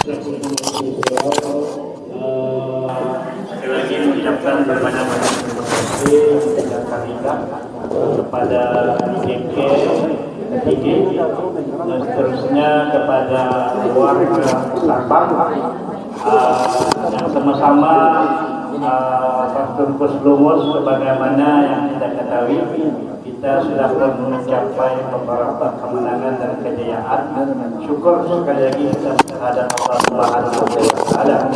Sekali lagi mengucapkan banyak-banyak terima kasih dan kehadiran kepada IGK, dan seterusnya kepada warga Sabang yang sama-sama berkumpul lumus sebagaimana yang kita ketahui. Kita sudah mencapai beberapa kemenangan dan kejayaan. Syukur sekali lagi kita terhadap Allah Subhanahu wa Ta'ala.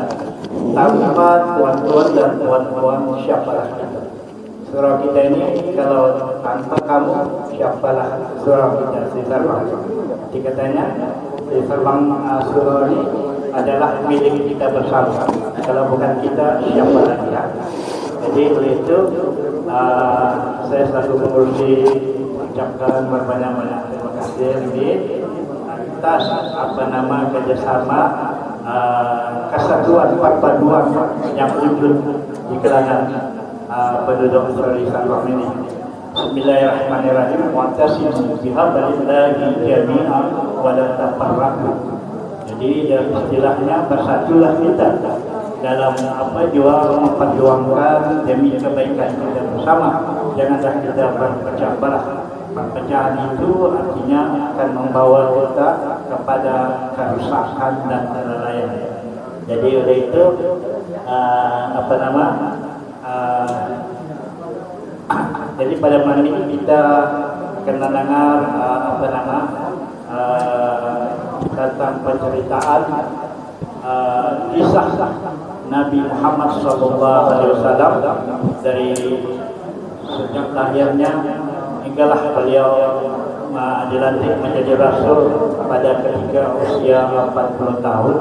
Tanpa tuan-tuan dan tuan-tuan siapalah kita. Surau kita ini kalau tanpa kamu siapalah surau kita di Serbang. Dikatanya di Serbang surau ini adalah milik kita bersama. Kalau bukan kita siapa lagi ya? Jadi oleh itu saya selalu mengucapkan berbanyak-banyak terima kasih atas kerjasama kesatuan perpaduan yang wujud di kalangan penduduk Australia Sabang ini. Bismillahirrahmanirrahim. Wa'tasimu bihablillahi jami'an wa la tafarraqu. Jadi istilahnya bersatulah kita dalam juang memperjuangkan demi kebaikan kita bersama. Janganlah kita berpecah belah. Perpecahan itu artinya akan membawa kita kepada kerusakan dan kelalaian. Jadi oleh itu jadi pada malam ini kita akan mendengar tentang penceritaan kisah Nabi Muhammad SAW dari sejak lahirnya hinggalah beliau dilantik menjadi rasul pada ketika usia 40 tahun,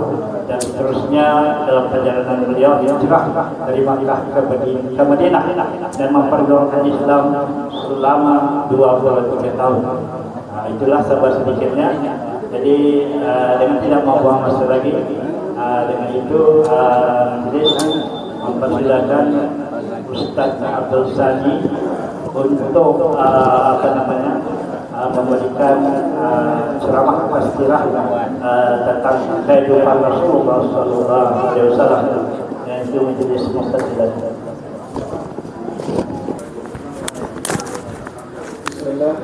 dan seterusnya dalam perjalanan beliau hijrah dari Makkah ke Madinah dan memperjuangkan Islam selama 23 tahun. Itulah sahabat sedikitnya. Jadi dengan tidak membuang masa lagi, dengan itu jadi mempersilakan Ustaz Abdul Sani untuk memberikan ceramah tazkirah tentang kehidupan Rasulullah SAW. Yang itu menjadi semesta silakan. Bismillah.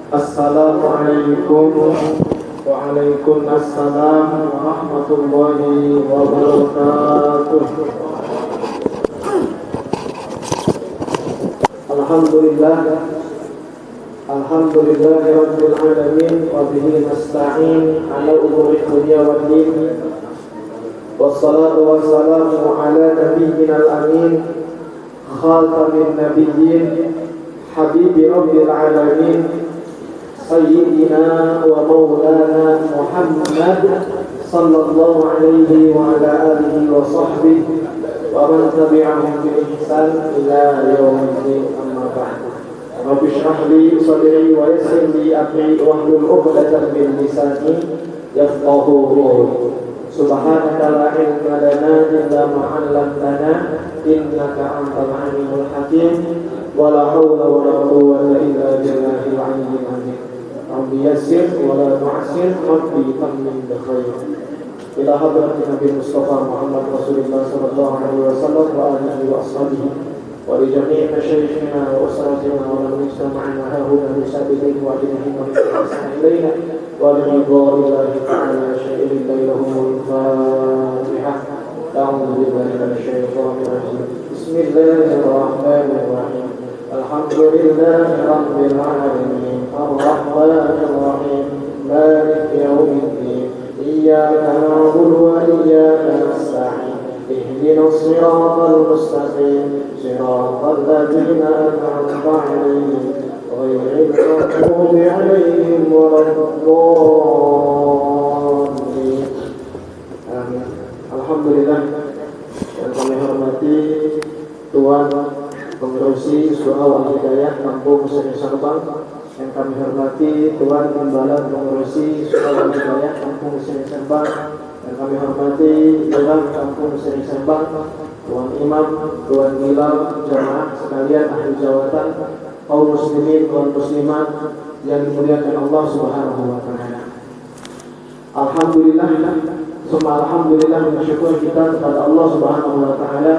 Assalamualaikum waalaikumsalam warahmatullahi wabarakatuh. Alhamdulillahirabbil alamin wa bihi nasta'in ala umuri dunya waddin. Wassalatu wassalamu ala nabiyyina al-amin khatamin nabiyyin habibi rabbil alamin sayyidina wa maulana Muhammad sallallahu alaihi wa ala alihi wa sahbihi wa man tabi'ahum bi ihsan ila yaumiddin, amma ba'd. Rabbi shrah li sadri wa yassir li amri wahlul 'uqdatam min lisani yafqahu qawli. Subhanaka la ilma lana illa ma 'allamtana innaka antal 'alimul hakim. Wa la haula wa la quwwata illa billahil 'aliyyil 'azim. Rabbi yassir wa la tu'assir, Rabbi tammin bi khair. Ila hadratin Nabi Mustafa Muhammad Rasulullah sallallahu alaihi wasallam wa alihi wa ashabihi wa li jami'i masyayikhina wa usratina wa man istama'ana hahuna bi sabihin wa dinihim wa ihsan ilayna wa li ridwa'illahi ta'ala syai'in bainahum al-Fatihah. A'udzu billahi minasy syaithanir rajim. Bismillahirrahmanirrahim. Alhamdulillahi rabbil alamin arrahmanir rahim maliki yaumiddin. Iyyaka na'budu wa iyyaka nasta'in. Ihdinas siratal mustaqim. Siratal ladzina an'amta 'alaihim ghairil maghdubi 'alaihim waladdallin. Amin. Alhamdulillah. Yang kami hormati Tuan Pengerusi Surau Al-Hidayah Kampung Seri Sabang, yang kami hormati Tuan Timbalan Pengerusi Surau Al-Hidayah Kampung Seri Sabang, yang kami hormati Dewan Kampung Seri Sabang, Tuan Imam, Tuan Bilal, jamaah sekalian ahli jawatan, kaum muslimin, kaum muslimat yang dimuliakan Allah Subhanahu wa Ta'ala. Alhamdulillah, semua alhamdulillah bersyukur kita kepada Allah Subhanahu wa taala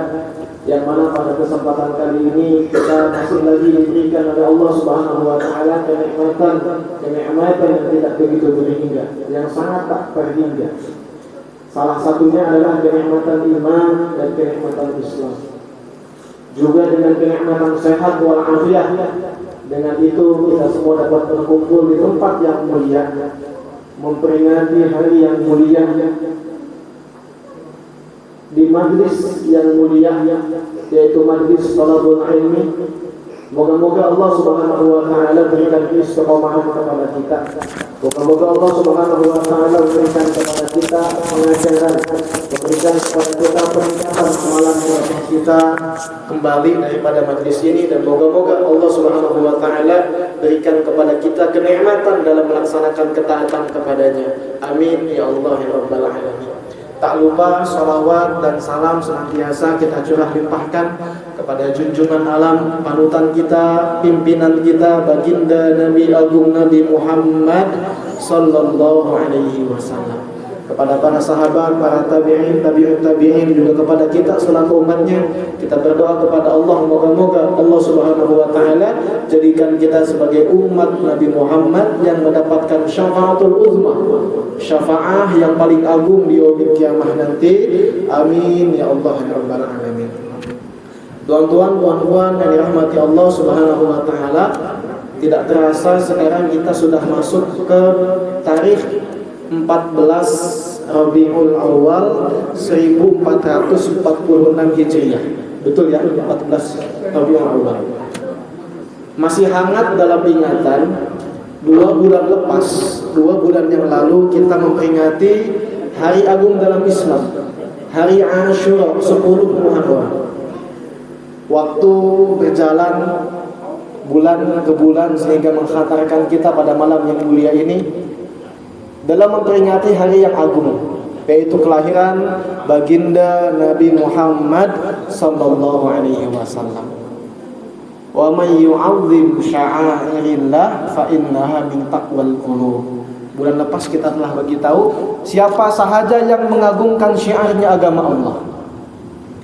yang mana pada kesempatan kali ini kita masih lagi diberikan oleh Allah Subhanahu wa taala kenikmatan yang tidak begitu berhingga, yang sangat tak terhingga. Salah satunya adalah kenikmatan iman dan kenikmatan Islam. Juga dengan kenikmatan sehat wal afiat. Dengan itu kita semua dapat berkumpul di tempat yang mulia, memperingati hari yang mulia, di majlis yang mulia, yaitu majlis talabul ilmi. Moga-moga Allah Subhanahu wa taala berikan istiqomahan kepada kita. Moga-moga Allah Subhanahu wa taala berikan kepada kita pengajaran, berikan kepada kita peningkatan semalam kita kembali daripada majlis ini, dan moga-moga Allah Subhanahu wa taala berikan kepada kita kenikmatan dalam melaksanakan ketaatan kepadanya. Amin ya Allah ya rabbal alamin. Tak lupa salawat dan salam senantiasa kita curah limpahkan kepada junjungan alam, panutan kita, pimpinan kita, baginda Nabi Agung Nabi Muhammad sallallahu alaihi wasallam. Kepada para sahabat, para tabi'in, tabi'ut tabi'in, juga kepada kita selaku umatnya, kita berdoa kepada Allah, moga-moga Allah Subhanahu wa taala jadikan kita sebagai umat Nabi Muhammad yang mendapatkan syafaatul uzma, syafaah yang paling agung di yaumil kiamah nanti. Amin ya Allah ya rabbal alamin. Tuan-tuan, puan-puan yang dirahmati Allah Subhanahu wa taala, tidak terasa sekarang kita sudah masuk ke tarikh 14 Rabiul Awal 1446 Hijriah. Betul ya, 14 Rabiul Awal. Masih hangat dalam ingatan 2 bulan lepas, 2 bulan yang lalu kita memperingati hari agung dalam Islam, hari Ashura 10 Muharram. Waktu berjalan bulan ke bulan sehingga menghantarkan kita pada malam yang mulia ini dalam memperingati hari yang agung, yaitu kelahiran baginda Nabi Muhammad sallallahu alaihi wasallam. Wa may yu'azzim sya'airillah fa innaha min taqwal qulub. Bulan lepas kita telah bagi tahu siapa sahaja yang mengagungkan syiarnya agama Allah.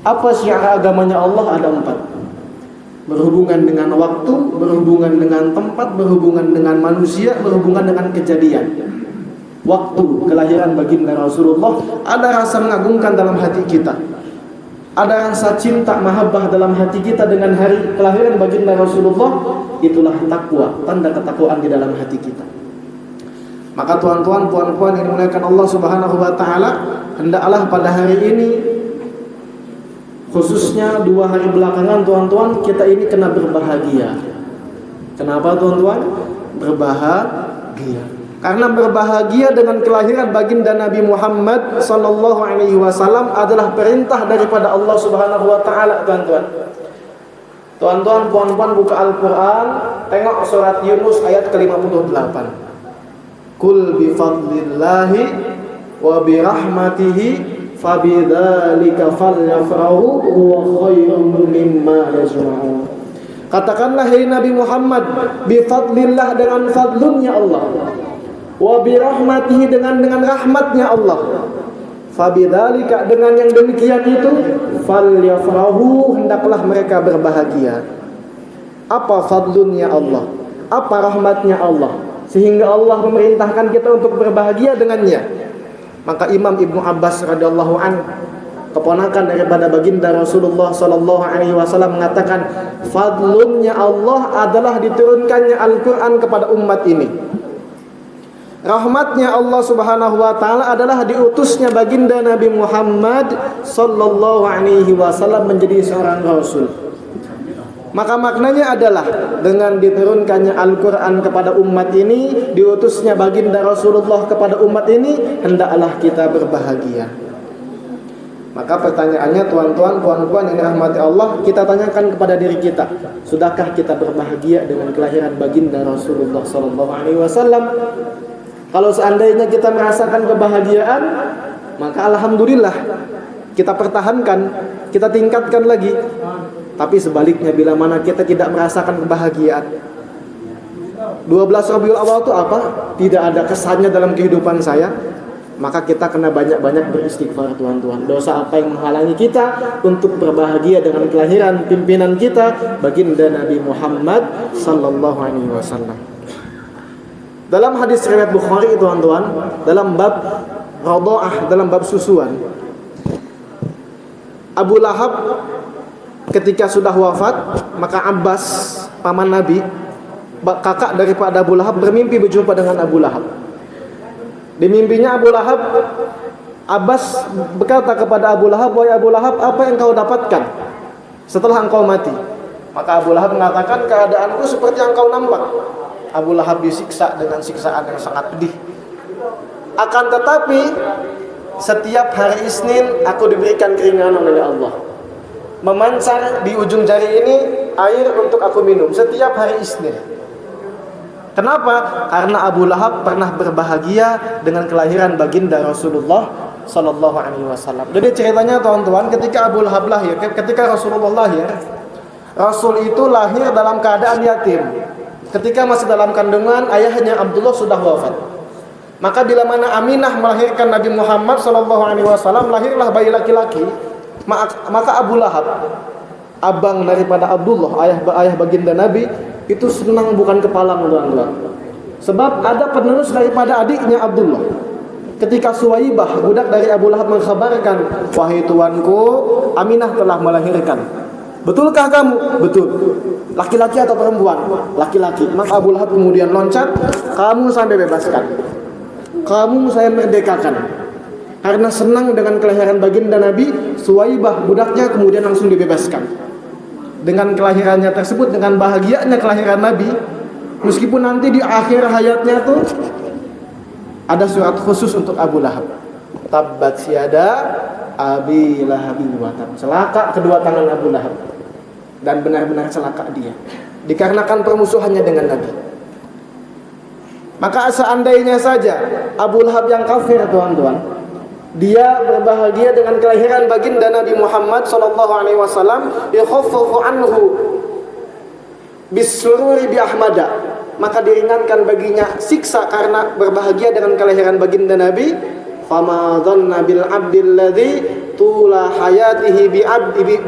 Apa syiar agamanya Allah? Ada 4. Berhubungan dengan waktu, berhubungan dengan tempat, berhubungan dengan manusia, berhubungan dengan kejadian. Waktu kelahiran baginda Rasulullah, ada rasa mengagungkan dalam hati kita, ada rasa cinta mahabbah dalam hati kita dengan hari kelahiran baginda Rasulullah. Itulah takwa, tanda ketakwaan di dalam hati kita. Maka tuan-tuan, puan-puan yang dimuliakan Allah Subhanahu wa taala, hendaklah pada hari ini, khususnya 2 hari belakangan, tuan-tuan, kita ini kena berbahagia. Kenapa tuan-tuan? Berbahagia. Karena berbahagia dengan kelahiran baginda Nabi Muhammad sallallahu alaihi wasallam adalah perintah daripada Allah Subhanahu wa taala, tuan-tuan. Tuan-tuan, puan-puan, buka Al-Qur'an, tengok surat Yunus ayat ke-58. Kul bi fadlillahi wa bi rahmatihi fabidzalika falyafrahu huwa khairum mimma yajma'un. Katakanlah hai Nabi Muhammad, bi fadlillah, dengan fadlunnya Allah, wa bi rahmatihi, dengan rahmatnya Allah, fabidzalika, dengan yang demikian itu, falyafrahu, hendaklah mereka berbahagia. Apa fadlunnya Allah? Apa rahmatnya Allah sehingga Allah memerintahkan kita untuk berbahagia dengannya? Maka Imam Ibnu Abbas radhiyallahu anhu, keponakan daripada baginda Rasulullah sallallahu alaihi wasallam, mengatakan fadlunnya Allah adalah diturunkannya Al-Qur'an kepada umat ini. Rahmatnya Allah Subhanahu wa taala adalah diutusnya baginda Nabi Muhammad sallallahu alaihi wasallam menjadi seorang rasul. Maka maknanya adalah dengan diturunkannya Al-Qur'an kepada umat ini, diutusnya baginda Rasulullah kepada umat ini, hendaklah kita berbahagia. Maka pertanyaannya, tuan-tuan, puan-puan yang dirahmati Allah, kita tanyakan kepada diri kita, sudahkah kita berbahagia dengan kelahiran baginda Rasulullah sallallahu alaihi wasallam? Kalau seandainya kita merasakan kebahagiaan, maka alhamdulillah, kita pertahankan, kita tingkatkan lagi. Tapi sebaliknya, bila mana kita tidak merasakan kebahagiaan, 12 Rabiul Awal itu apa? Tidak ada kesannya dalam kehidupan saya. maka kita kena banyak-banyak beristighfar tuan-tuan. Dosa apa yang menghalangi kita untuk berbahagia dengan kelahiran pimpinan kita, baginda Nabi Muhammad sallallahu alaihi wasallam. Dalam hadis riwayat Bukhari tuan-tuan, dalam bab radha'ah, dalam bab susuan, Abu Lahab ketika sudah wafat, maka Abbas paman Nabi, kakak daripada Abu Lahab, bermimpi berjumpa dengan Abu Lahab. Di mimpinya Abu Lahab, Abbas berkata kepada Abu Lahab, "Wahai Abu Lahab, apa yang kau dapatkan setelah engkau mati?" Maka Abu Lahab mengatakan, "Keadaanku seperti yang kau nampak." Abu Lahab disiksa dengan siksaan yang sangat pedih. Akan tetapi setiap hari Isnin aku diberikan keringanan oleh Allah. Memancar di ujung jari ini air untuk aku minum setiap hari Isnin. Kenapa? Karena Abu Lahab pernah berbahagia dengan kelahiran baginda Rasulullah sallallahu alaihi wasallam. Jadi ceritanya teman-teman, ketika Abu Lahab lahir, ketika Rasulullah lahir, Rasul itu lahir dalam keadaan yatim. Ketika masih dalam kandungan, ayahnya Abdullah sudah wafat. Maka bila mana Aminah melahirkan Nabi Muhammad sallallahu alaihi wasallam, lahirlah bayi laki-laki, maka Abu Lahab, abang daripada Abdullah, ayah baginda Nabi, itu senang bukan kepalang tuan-tuan. Sebab ada penerus daripada adiknya Abdullah. Ketika Suwaibah, budak dari Abu Lahab, mengkhabarkan, "Wahai tuanku, Aminah telah melahirkan. Betulkah kamu?" "Betul." "Laki-laki atau perempuan?" "Laki-laki." Maka Abu Lahab kemudian loncat, "Kamu saya bebaskan. Kamu saya merdekakan." Karena senang dengan kelahiran baginda Nabi, Suwaibah budaknya kemudian langsung dibebaskan. Dengan kelahirannya tersebut, dengan bahagianya kelahiran Nabi, meskipun nanti di akhir hayatnya tuh ada surat khusus untuk Abu Lahab. Tabbat yada Abi Lahabin wa tab. Celaka kedua tangan Abu Lahab. Dan benar-benar celaka dia, dikarenakan permusuhannya dengan Nabi. Maka seandainya saja Abu Lahab yang kafir tuan-tuan, dia berbahagia dengan kelahiran baginda Nabi Muhammad sallallahu alaihi wasallam, yakhaffafu anhu bisururi bi ahmada, maka diringankan baginya siksa karena berbahagia dengan kelahiran baginda Nabi. Fama dhanna bil abdil ladzi tula hayatihi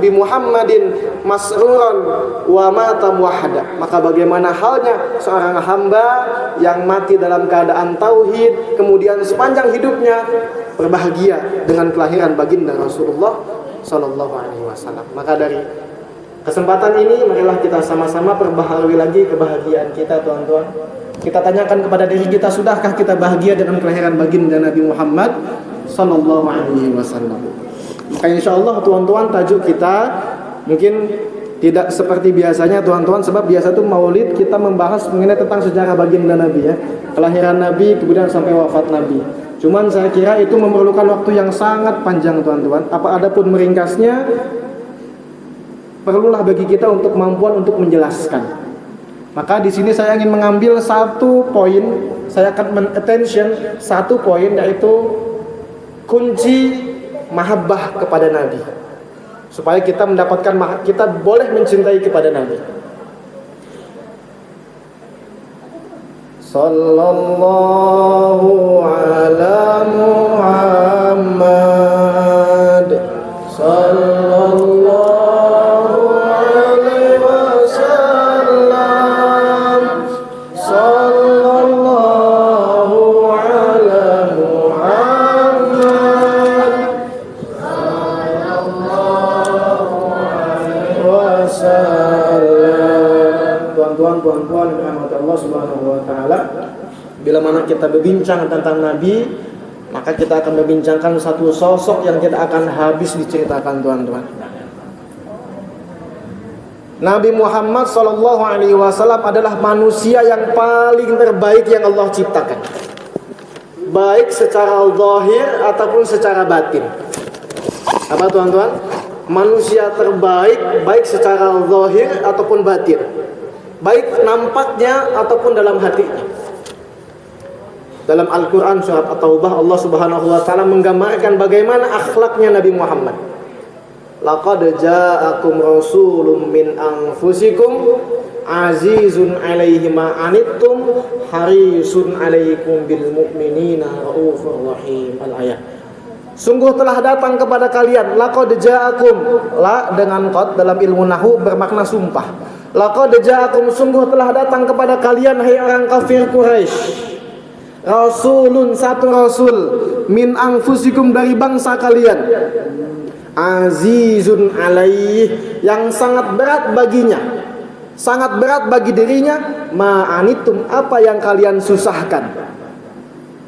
bi Muhammadin masruran wa mata muwahhada. Maka bagaimana halnya seorang hamba yang mati dalam keadaan tauhid, kemudian sepanjang hidupnya berbahagia dengan kelahiran baginda Rasulullah sallallahu alaihi wasallam. Maka dari kesempatan ini, marilah kita sama-sama perbaharui lagi kebahagiaan kita tuan-tuan. Kita tanyakan kepada diri kita, sudahkah kita bahagia dengan kelahiran baginda Nabi Muhammad sallallahu alaihi wasallam? Maka insyaallah tuan-tuan, tajuk kita mungkin tidak seperti biasanya tuan-tuan, sebab biasa tuh Maulid kita membahas mengenai tentang sejarah baginda Nabi, ya, kelahiran Nabi kemudian sampai wafat Nabi. Cuman saya kira itu memerlukan waktu yang sangat panjang tuan-tuan. Adapun meringkasnya, perlulah bagi kita untuk kemampuan untuk menjelaskan. Maka di sini saya ingin mengambil satu poin, saya akan men-attention satu poin, yaitu kunci mahabbah kepada Nabi, supaya kita mendapatkan kita boleh mencintai kepada Nabi. Sallallahu ala Muhammad, sallallahu alaihi wasallam, sallallahu ala Muhammad, sallallahu alaihi wasallam. Tuan-tuan, puan-puan yang dirahmati Allah Subhanahu wa taala, bila mana kita berbincang tentang Nabi, maka kita akan membincangkan satu sosok yang kita akan habis diceritakan tuan-tuan. Nabi Muhammad sallallahu alaihi wasallam adalah manusia yang paling terbaik yang Allah ciptakan, baik secara zahir ataupun secara batin. Apa tuan-tuan? Manusia terbaik baik secara zahir ataupun batin, baik nampaknya ataupun dalam hatinya. Dalam Al-Quran surat At-Taubah, Allah Subhanahu wa ta'ala menggambarkan bagaimana akhlaknya Nabi Muhammad. Laqad ja'akum rasulun min anfusikum azizun 'alaihi ma anittum harisun 'alaikum bil mu'minina raufur rahim. Al-ayat. Sungguh telah datang kepada kalian, laqad ja'akum, la dengan qad dalam ilmu nahwu bermakna sumpah. Laqad ja'akum, sungguh telah datang kepada kalian hai orang kafir Quraisy, rasulun, satu rasul, min anfusikum, dari bangsa kalian, azizun alaih, yang sangat berat baginya, sangat berat bagi dirinya, ma'anitum, apa yang kalian susahkan,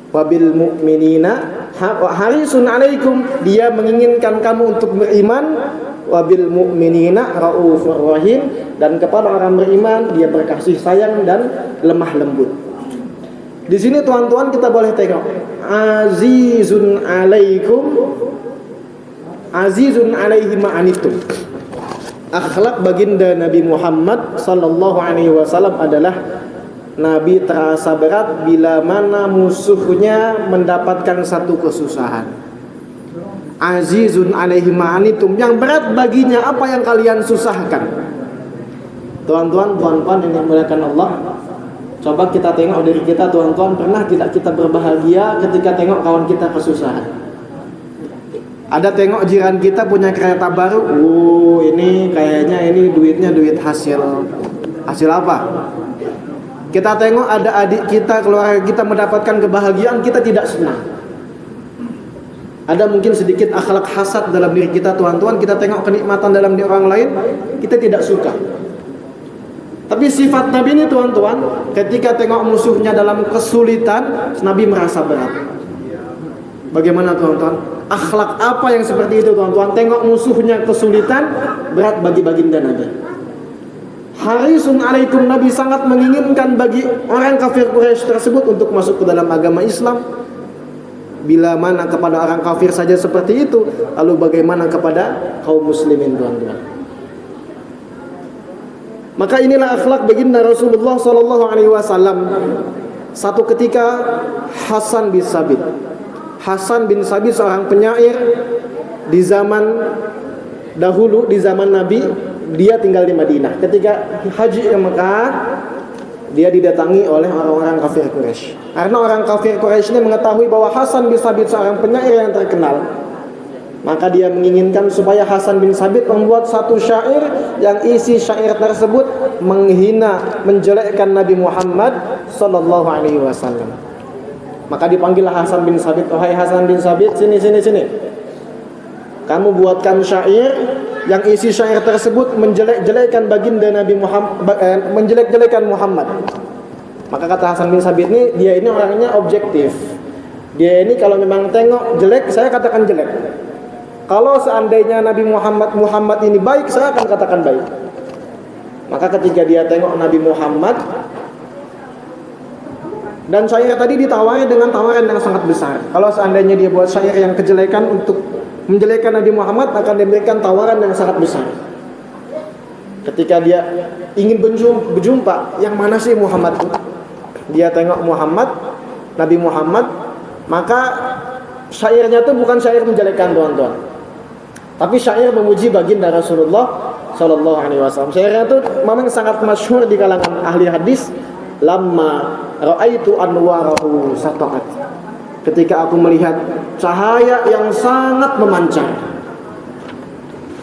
wabil mu'minina harisun alaikum, dia menginginkan kamu untuk beriman, wabil mu'minina raufur rahim, dan kepada orang beriman dia berkasih sayang dan lemah lembut. Di sini tuan-tuan kita boleh tengok azizun alaikum, azizun alaihi ma'anitum. Akhlak baginda Nabi Muhammad sallallahu alaihi wasallam adalah Nabi terasa berat bila mana musuhnya mendapatkan satu kesusahan. Azizun alaihi ma'anitum, yang berat baginya apa yang kalian susahkan. Tuan-tuan, puan-puan yang dimuliakan Allah, coba kita tengok diri kita, tuan-tuan, pernah tidak kita berbahagia ketika tengok kawan kita kesusahan? Ada tengok jiran kita punya kereta baru, ini kayaknya ini duitnya duit hasil apa? Kita tengok ada adik kita, keluarga kita mendapatkan kebahagiaan, kita tidak senang. Ada mungkin sedikit akhlak hasad dalam diri kita, tuan-tuan, kita tengok kenikmatan dalam diri orang lain, kita tidak suka. Tapi sifat Nabi ini, tuan-tuan, ketika tengok musuhnya dalam kesulitan, Nabi merasa berat. Bagaimana, tuan-tuan? Akhlak apa yang seperti itu, tuan-tuan? Tengok musuhnya kesulitan, berat bagi baginda Nabi. Harisun alaikum, Nabi sangat menginginkan bagi orang kafir Quraisy tersebut untuk masuk ke dalam agama Islam. Bila mana kepada orang kafir saja seperti itu, lalu bagaimana kepada kaum muslimin, tuan-tuan? Maka inilah akhlak baginda Rasulullah sallallahu alaihi wasallam. Satu ketika Hasan bin Sabit seorang penyair di zaman dahulu, di zaman Nabi, dia tinggal di Madinah. Ketika haji ke Mekah, dia didatangi oleh orang-orang kafir Quraisy. Karena orang kafir Quraisy ini mengetahui bahwa Hasan bin Sabit seorang penyair yang terkenal, maka dia menginginkan supaya Hasan bin Sabit membuat satu syair yang isi syair tersebut menghina, menjelekkan Nabi Muhammad sallallahu alaihi wasallam. Maka dipanggillah Hasan bin Sabit, "Wahai Hasan bin Sabit, sini. Kamu buatkan syair yang isi syair tersebut menjelek-jelekan baginda Nabi Muhammad, menjelek-jelekan Muhammad." Maka kata Hasan bin Sabit ini, dia ini orangnya objektif. Dia ini kalau memang tengok jelek, saya katakan jelek. Kalau seandainya Nabi Muhammad ini baik, saya akan katakan baik. Maka ketika dia tengok Nabi Muhammad, dan syair tadi ditawari dengan tawaran yang sangat besar. Kalau seandainya dia buat syair yang kejelekan untuk menjelekkan Nabi Muhammad, akan diberikan tawaran yang sangat besar. Ketika dia ingin berjumpa, yang mana sih Muhammad? Dia tengok Nabi Muhammad, maka syairnya itu bukan syair menjelekkan, tuan-tuan, tapi syair memuji baginda Rasulullah sallallahu alaihi wasallam. Syairnya itu memang sangat masyhur di kalangan ahli hadis. Lamma ra'aitu anwarahu sata'at, ketika aku melihat cahaya yang sangat memancar,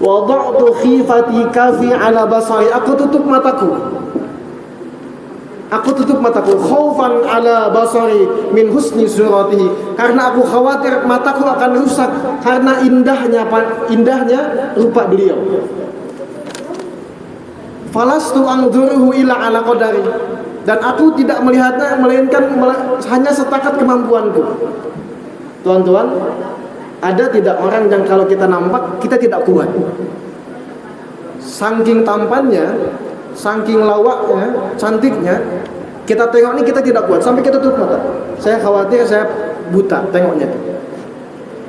wada'tu khifati kafi ala basari, aku tutup mataku khaufan ala basari min husni suratihi, karena aku khawatir mataku akan rusak karena indahnya rupa beliau. Falastu anzuruhu ila ala qadari, dan aku tidak melihatnya melainkan hanya setakat kemampuanku. Tuan-tuan, ada tidak orang yang kalau kita nampak kita tidak kuat? Saking tampannya, saking lawaknya, cantiknya, kita tengok ini kita tidak kuat sampai kita tutup mata. Saya khawatir saya buta tengoknya itu.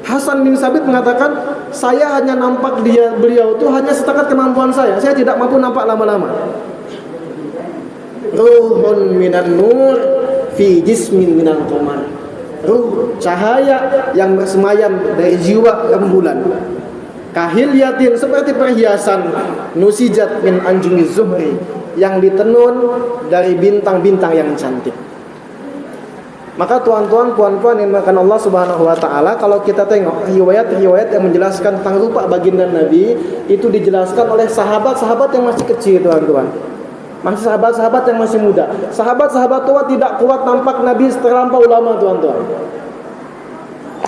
Hasan bin Sabit mengatakan, saya hanya nampak beliau itu hanya setakat kemampuan saya tidak mampu nampak lama-lama. Ruhun minan nur fi jismin minal qamar, ruh cahaya yang bersemayam dari jiwa rembulan, kahilyatin seperti perhiasan, nusijat min anjumi zuhri, yang ditenun dari bintang-bintang yang cantik. Maka tuan-tuan, puan-puan yang dimuliakan Allah Subhanahu wa taala, kalau kita tengok riwayat-riwayat yang menjelaskan tentang rupa baginda Nabi, itu dijelaskan oleh sahabat-sahabat yang masih kecil, tuan-tuan. Masih sahabat-sahabat yang masih muda. Sahabat-sahabat tua tidak kuat nampak Nabi terlampau lama, tuan-tuan.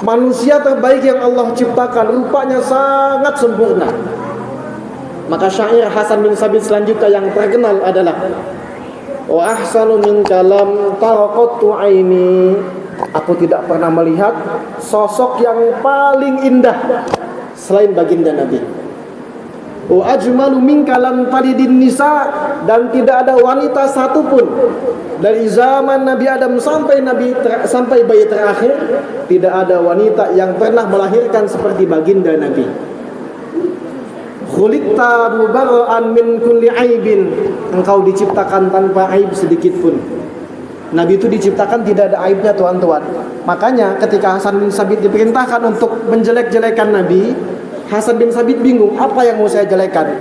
Manusia terbaik yang Allah ciptakan, rupanya sangat sempurna. Maka syair Hasan bin Sabit selanjutnya yang terkenal adalah wa ahsanu min kalam taraqatu aini. Aku tidak pernah melihat sosok yang paling indah selain baginda Nabi. Wa ajmalu min kalam talidin nisa, dan tidak ada wanita satupun dari zaman Nabi Adam sampai bayi terakhir, tidak ada wanita yang pernah melahirkan seperti baginda Nabi. Khuliqta mubarra'an min kulli aibin, engkau diciptakan tanpa aib sedikit pun. Nabi itu diciptakan tidak ada aibnya, tuan-tuan. Makanya ketika Hasan bin Sabit diperintahkan untuk menjelek-jelekan Nabi, Hasan bin Sabit bingung, apa yang mau saya jelekan?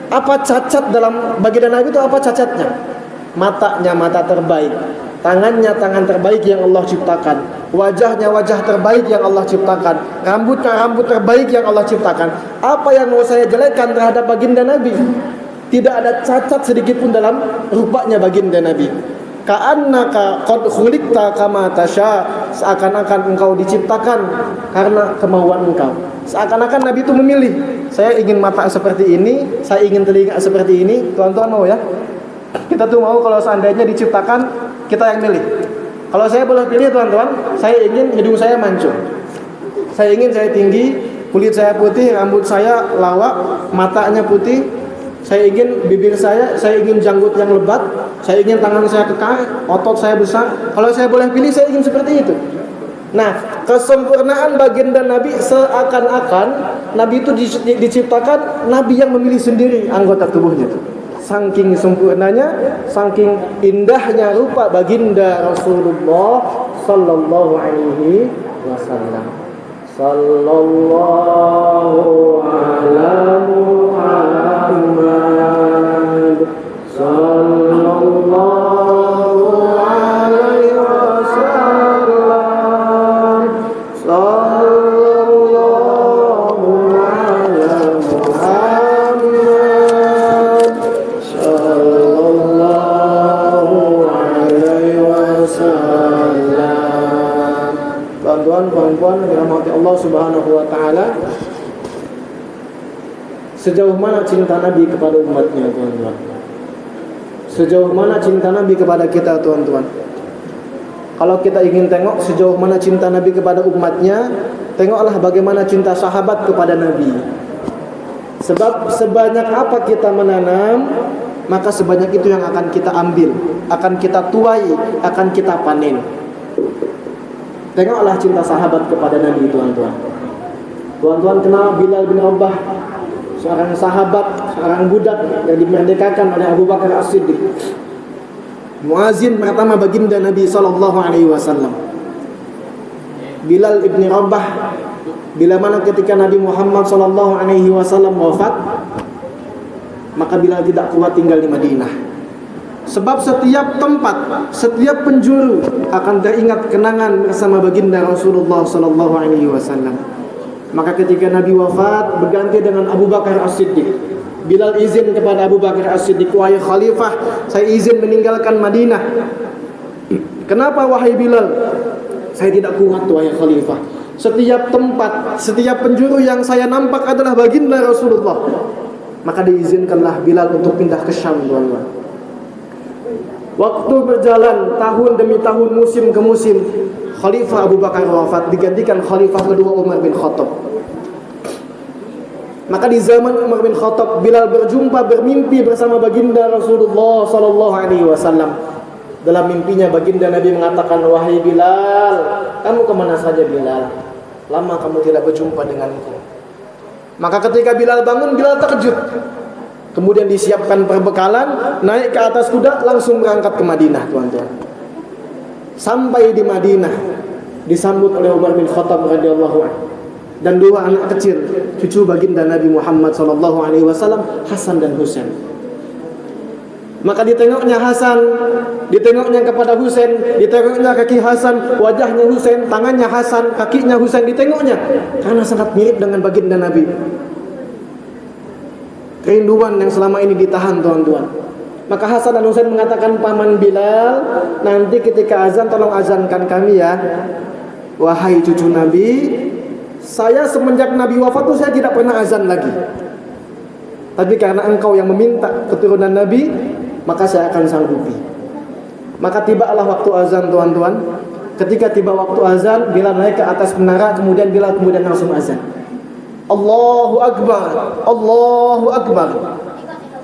Apa cacat dalam baginda Nabi itu, apa cacatnya? Matanya mata terbaik, tangannya tangan terbaik yang Allah ciptakan, wajahnya wajah terbaik yang Allah ciptakan, rambutnya rambut terbaik yang Allah ciptakan. Apa yang mau saya jelekan terhadap baginda Nabi? Tidak ada cacat sedikit pun dalam rupanya baginda Nabi. Ka'annaka qad khuliqta kama tasha, seakan-akan engkau diciptakan karena kemauan engkau. Seakan-akan Nabi itu memilih, saya ingin mata seperti ini, saya ingin telinga seperti ini. Tuan-tuan mau ya? Kita tuh mau kalau seandainya diciptakan kita yang milih. Kalau saya boleh pilih, tuan-tuan, saya ingin hidung saya mancung, saya ingin saya tinggi, kulit saya putih, rambut saya lawak, matanya putih, saya ingin bibir saya ingin janggut yang lebat, saya ingin tangan saya kekar, otot saya besar. Kalau saya boleh pilih, saya ingin seperti itu. Nah, kesempurnaan baginda Nabi seakan-akan Nabi itu diciptakan, Nabi yang memilih sendiri anggota tubuhnya itu. Saking sempurnanya, saking indahnya rupa baginda Rasulullah sallallahu alaihi wasallam. Sallallahu ala Muhammad, sallallahu alaihi wasallam, sallallahu ala Muhammad, sallallahu alaihi wasallam. Tuan-tuan, puan-puan yang dirahmati Allah Subhanahu wa taala, sejauh mana cinta Nabi kepada umatnya, tuan-tuan? Sejauh mana cinta Nabi kepada kita, tuan-tuan? Kalau kita ingin tengok sejauh mana cinta Nabi kepada umatnya, tengoklah bagaimana cinta sahabat kepada Nabi. Sebab sebanyak apa kita menanam, maka sebanyak itu yang akan kita ambil, akan kita tuai, akan kita panen. Tengoklah cinta sahabat kepada Nabi, tuan-tuan. Tuan-tuan kenal Bilal bin Rabah, seorang sahabat, seorang budak yang dimerdekakan oleh Abu Bakar As-Siddiq, muazin pertama baginda Nabi sallallahu alaihi wasallam. Bilal ibn Rabah, bila mana ketika Nabi Muhammad sallallahu alaihi wasallam wafat, maka Bilal tidak kuat tinggal di Madinah. Sebab setiap tempat, setiap penjuru akan teringat kenangan bersama baginda Rasulullah sallallahu alaihi wasallam. Maka ketika Nabi wafat berganti dengan Abu Bakar As-Siddiq, Bilal izin kepada Abu Bakar As-Siddiq, wahai khalifah, saya izin meninggalkan Madinah. Kenapa wahai Bilal? Saya tidak kuat wahai khalifah. Setiap tempat, setiap penjuru yang saya nampak adalah baginda Rasulullah. Maka diizinkanlah Bilal untuk pindah ke Syam, tuan-tuan. Waktu berjalan tahun demi tahun, musim ke musim, Khalifah Abu Bakar wafat, digantikan Khalifah kedua Umar bin Khattab. Maka di zaman Umar bin Khattab, Bilal bermimpi bersama baginda Rasulullah sallallahu alaihi wasallam. Dalam mimpinya baginda Nabi mengatakan, wahai Bilal, kamu kemana saja Bilal? Lama kamu tidak berjumpa denganku. Maka ketika Bilal bangun, Bilal terkejut. Kemudian disiapkan perbekalan, naik ke atas kuda, langsung berangkat ke Madinah, tuan-tuan. Sampai di Madinah, disambut oleh Umar bin Khattab radhiyallahu anhu dan dua anak kecil, cucu baginda Nabi Muhammad sallallahu alaihi wasallam, Hasan dan Husain. Maka ditengoknya Hasan, ditengoknya kepada Husain, ditengoknya kaki Hasan, wajahnya Husain, tangannya Hasan, kakinya Husain, ditengoknya karena sangat mirip dengan baginda Nabi. Kerinduan yang selama ini ditahan, tuan-tuan. Maka Hasan dan Husain mengatakan, paman Bilal, nanti ketika azan tolong azankan kami ya. Wahai cucu Nabi, saya semenjak Nabi wafat itu saya tidak pernah azan lagi. Tapi karena engkau yang meminta keturunan Nabi, maka saya akan sanggupi. Maka tibalah waktu azan, tuan-tuan. Ketika tiba waktu azan, Bilal naik ke atas menara, kemudian Bilal langsung azan. Allahu Akbar, Allahu Akbar,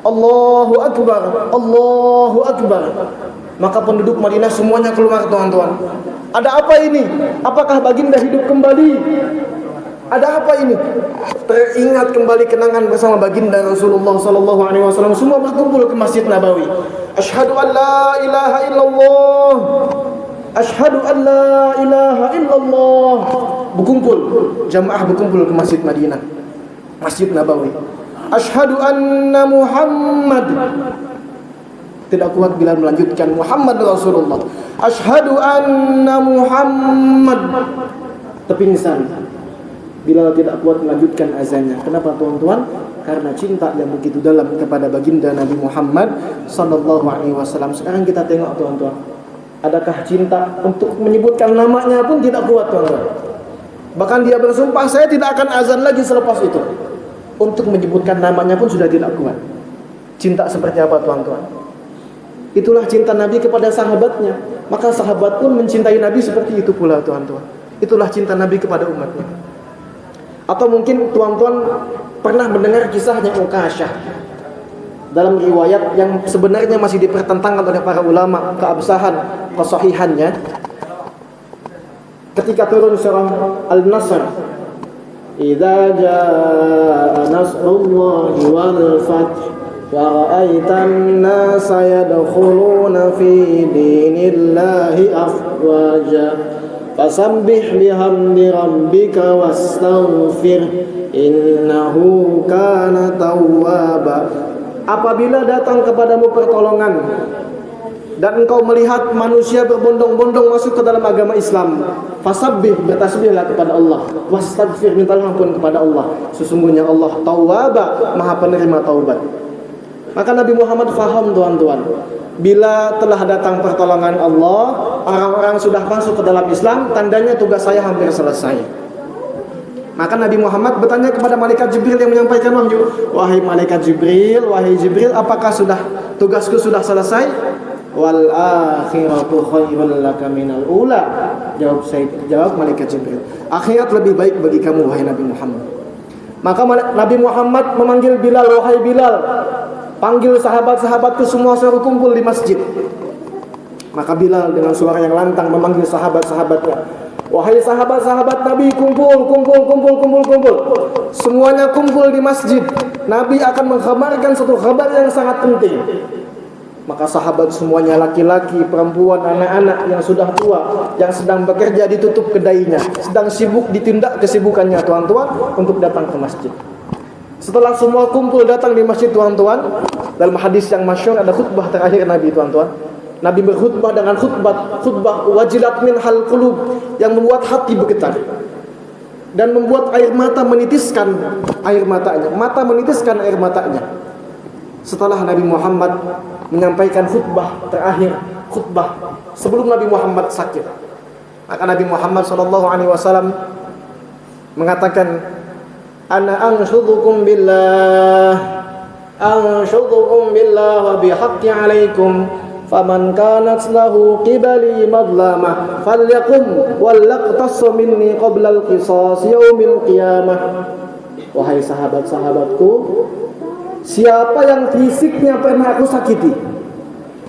Allahu Akbar, Allahu Akbar. Maka penduduk Madinah semuanya keluar, tuan-tuan. Ada apa ini? Apakah baginda hidup kembali? Ada apa ini? Teringat kembali kenangan bersama baginda Rasulullah sallallahu alaihi wasallam. Semua berkumpul ke Masjid Nabawi. Asyhadu an la ilaha illallah. Asyhadu an la ilaha illallah. Berkumpul, jamaah berkumpul ke Masjid Madinah, Masjid Nabawi. Asyhadu anna Muhammad. Tidak kuat Bilal melanjutkan, Muhammad Rasulullah. Asyhadu anna Muhammad. Tepingsan. Bilal tidak kuat melanjutkan azannya. Kenapa, tuan-tuan? Karena cinta yang begitu dalam kepada baginda Nabi Muhammad sallallahu alaihi wasallam. Sekarang kita tengok, tuan-tuan. Adakah cinta untuk menyebutkan namanya pun tidak kuat, tuan-tuan? Bahkan dia bersumpah, saya tidak akan azan lagi selepas itu. Untuk menyebutkan namanya pun sudah tidak kuat. Cinta seperti apa, tuan-tuan? Itulah cinta Nabi kepada sahabatnya. Maka sahabat pun mencintai Nabi seperti itu pula, tuan-tuan. Itulah cinta Nabi kepada umatnya. Atau mungkin tuan-tuan pernah mendengar kisahnya Uqasyah dalam riwayat yang sebenarnya masih dipertentangkan oleh para ulama keabsahan, kesahihannya. Ketika turun surah Al-Nasr, idza jaa nasrullahi wal fath wa ra'aitan nasa yadkhuluna fi dinillahi afwaja fasabbih bihamdi rabbika wastaghfir innahu kana tawwaba. Apabila datang kepadamu pertolongan dan engkau melihat manusia berbondong-bondong masuk ke dalam agama Islam, fasabbih, bertasbihlah kepada Allah, wastaghfir, mintalah ampun kepada Allah. Sesungguhnya Allah tawwaba, maha penerima taubat. Maka Nabi Muhammad faham, tuan-tuan, bila telah datang pertolongan Allah, orang-orang sudah masuk ke dalam Islam, tandanya tugas saya hampir selesai. Maka Nabi Muhammad bertanya kepada malaikat Jibril yang menyampaikan wahyu, wahai malaikat Jibril, wahai Jibril, apakah sudah tugasku sudah selesai? Wal akhiratu khairul laka minal ula. Jawab malaikat Jibril, akhirat lebih baik bagi kamu, wahai Nabi Muhammad. Maka Nabi Muhammad memanggil Bilal, wahai Bilal, panggil sahabat-sahabatku semua suruh kumpul di masjid. Maka Bilal dengan suara yang lantang memanggil sahabat-sahabatnya, wahai sahabat-sahabat Nabi, kumpul. Semuanya kumpul di masjid. Nabi akan mengkhabarkan satu kabar yang sangat penting. Maka sahabat semuanya, laki-laki, perempuan, anak-anak yang sudah tua, yang sedang bekerja ditutup kedainya, sedang sibuk ditindak kesibukannya, tuan-tuan, untuk datang ke masjid. Setelah semua kumpul datang di masjid, tuan-tuan, dalam hadis yang masyhur ada khutbah terakhir Nabi, tuan-tuan. Nabi berkhutbah dengan khutbah wajilat min hal qulub, yang membuat hati bergetar dan membuat air mata menitiskan air matanya. Setelah Nabi Muhammad menyampaikan khutbah terakhir, khutbah sebelum Nabi Muhammad sakit, maka Nabi Muhammad SAW mengatakan, ana anshudukum billah wa bihaqqi alaikum faman kanat lahu qibali madlamah falyakum wallaqtas minni qabla al-qisas yaumil qiyamah. Wahai sahabat-sahabatku, siapa yang fisiknya pernah aku sakiti,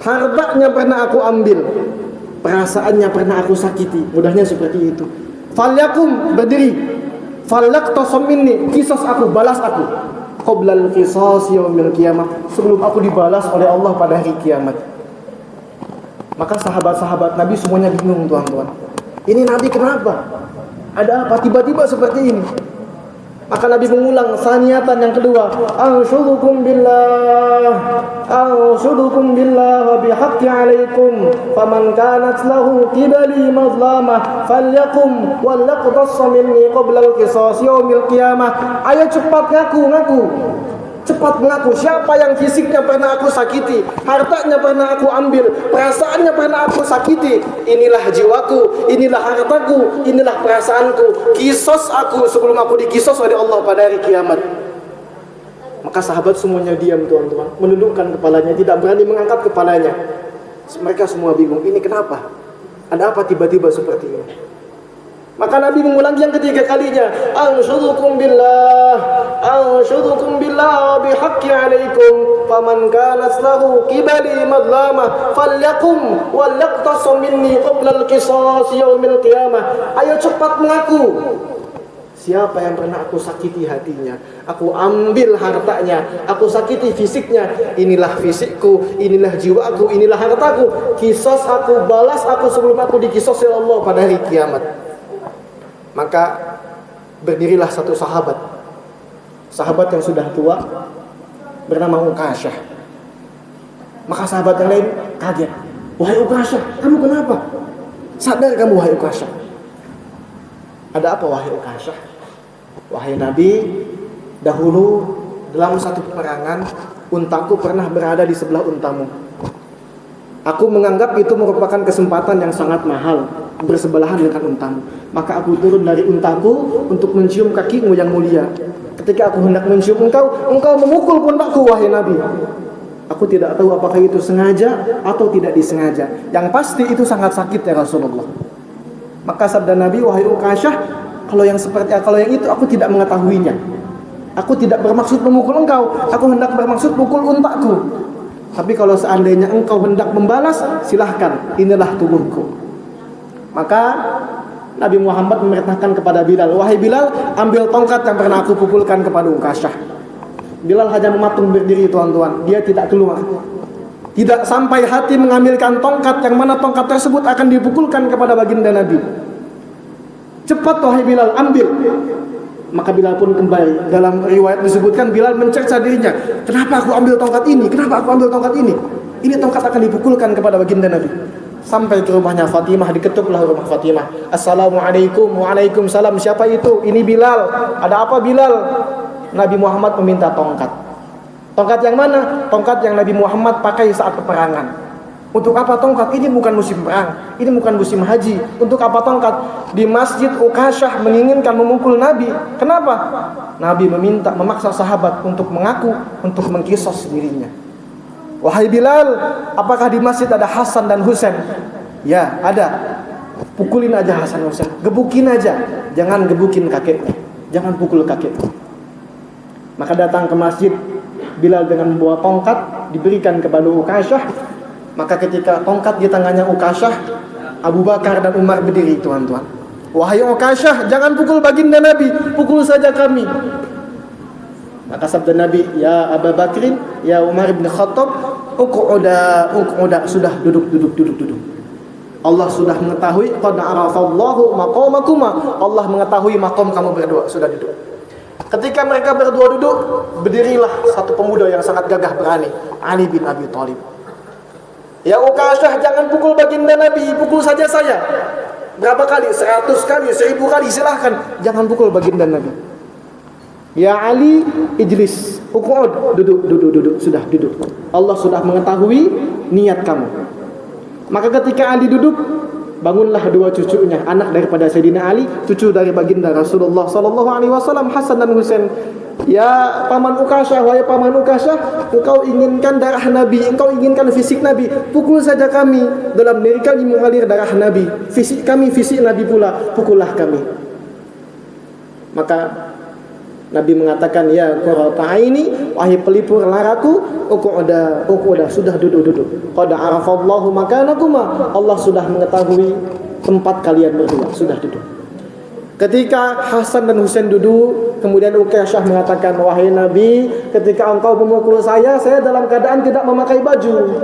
hartanya pernah aku ambil, perasaannya pernah aku sakiti, mudahnya seperti itu, falyakum, berdiri, falaqtas minni, qisas aku, balas aku, qoblal qisas yaumil qiyamah, sebelum aku dibalas oleh Allah pada hari kiamat. Maka sahabat-sahabat Nabi semuanya bingung, tuan-tuan. Ini Nabi kenapa? Ada apa tiba-tiba seperti ini? Maka Nabi mengulang saniyatan yang kedua, anshudukum billah wa bihaqqi alaikum faman kanat lahu qibali mazlamah falyakum wal yaqtas minni qabla al-qisas yaumil qiyamah. Ayo cepat ngaku. Cepat mengaku, siapa yang fisiknya pernah aku sakiti, hartanya pernah aku ambil, perasaannya pernah aku sakiti. Inilah jiwaku, inilah hartaku, inilah perasaanku. Kisos aku sebelum aku dikisos oleh Allah pada hari kiamat. Maka sahabat semuanya diam, tuan-tuan, menundukkan kepalanya, tidak berani mengangkat kepalanya. Mereka semua bingung, ini kenapa? Ada apa tiba-tiba seperti ini? Maka Nabi mengulangi yang ketiga kalinya, anshudukum billah bihaqqi alaikum faman kanat lahu qibali madlamah falyakum wal yaqtas minni qabla al-qisas yaumil qiyamah. Ayo cepat mengaku. Siapa yang pernah aku sakiti hatinya, aku ambil hartanya, aku sakiti fisiknya, inilah fisikku, inilah jiwaku, inilah hartaku. Kisos aku, balas aku sebelum aku dikisos oleh Allah pada hari kiamat. Maka berdirilah satu sahabat yang sudah tua bernama Uqasyah. Maka sahabat yang lain kaget. Wahai Uqasyah, kamu kenapa? Sadar kamu wahai Uqasyah. Ada apa wahai Uqasyah? Wahai Nabi, dahulu dalam satu peperangan untaku pernah berada di sebelah untamu. Aku menganggap itu merupakan kesempatan yang sangat mahal bersebelahan dengan untamu. Maka aku turun dari untaku untuk mencium kakimu yang mulia. Ketika aku hendak mencium engkau memukul pundakku wahai Nabi. Aku tidak tahu apakah itu sengaja atau tidak disengaja. Yang pasti itu sangat sakit ya Rasulullah. Maka sabda Nabi, wahai Uqasyah, kalau yang itu aku tidak mengetahuinya. Aku tidak bermaksud memukul engkau, aku hendak bermaksud pukul untaku. Tapi kalau seandainya engkau hendak membalas, silahkan, inilah tubuhku. Maka Nabi Muhammad memerintahkan kepada Bilal, wahai Bilal, ambil tongkat yang pernah aku pukulkan kepada Uqasyah. Bilal hanya mematung berdiri, tuan-tuan, dia tidak keluar. Tidak sampai hati mengambilkan tongkat yang mana tongkat tersebut akan dipukulkan kepada baginda Nabi. Cepat wahai Bilal, ambil. Maka Bilal pun kembali. Dalam riwayat disebutkan Bilal mencerca dirinya, kenapa aku ambil tongkat ini? Kenapa aku ambil tongkat ini? Ini tongkat akan dipukulkan kepada baginda Nabi. Sampai ke rumahnya Fatimah, diketuklah rumah Fatimah. Assalamualaikum. Waalaikumsalam. Siapa itu? Ini Bilal. Ada apa Bilal? Nabi Muhammad meminta tongkat. Tongkat yang mana? Tongkat yang Nabi Muhammad pakai saat peperangan. Untuk apa tongkat? Ini bukan musim perang, ini bukan musim haji. Untuk apa tongkat? Di masjid Uqasyah menginginkan memukul Nabi. Kenapa? Nabi memaksa sahabat untuk mengaku, untuk mengkisos dirinya. Wahai Bilal, apakah di masjid ada Hasan dan Husain? Ya, ada. Pukulin aja Hasan Husain, gebukin aja. Jangan gebukin kakeknya, jangan pukul kakeknya. Maka datang ke masjid Bilal dengan membawa tongkat, diberikan kepada Uqasyah. Maka ketika tongkat di tangannya Uqasyah, Abu Bakar dan Umar berdiri, tuan-tuan. Wahai Uqasyah, jangan pukul baginda Nabi, pukul saja kami. Maka sabda Nabi, ya Abu Bakrin, ya Umar bin Khattab, uq'uda, sudah duduk. Allah sudah mengetahui, qad arafallahu maqamakuma, Allah mengetahui maqam kamu berdua, sudah duduk. Ketika mereka berdua duduk, berdirilah satu pemuda yang sangat gagah berani, Ali bin Abi Thalib. Ya Uqasyah, jangan pukul baginda Nabi, pukul saja saya. Berapa kali? 100 kali, 1000 kali, silahkan. Jangan pukul baginda Nabi. Ya Ali, ijlis, uq'ud, duduk, sudah duduk. Allah sudah mengetahui niat kamu. Maka ketika Ali duduk, bangunlah dua cucunya, anak daripada Sayyidina Ali, cucu dari baginda Rasulullah sallallahu alaihi wasallam, Hasan dan Husain. Ya paman Uqasyah, wahai paman Uqasyah, engkau inginkan darah Nabi, engkau inginkan fisik Nabi, pukul saja kami. Dalam diri kami mengalir darah Nabi, fisik kami fisik Nabi pula, pukullah kami. Maka Nabi mengatakan, ya qurrata aini, wahai pelipur laraku, uq'uda, sudah duduk. Qad arafallahu makanakuma, Allah sudah mengetahui tempat kalian berdua, sudah duduk. Ketika Hasan dan Husain duduk, kemudian Uqasyah mengatakan, wahai Nabi, ketika engkau memukul saya dalam keadaan tidak memakai baju.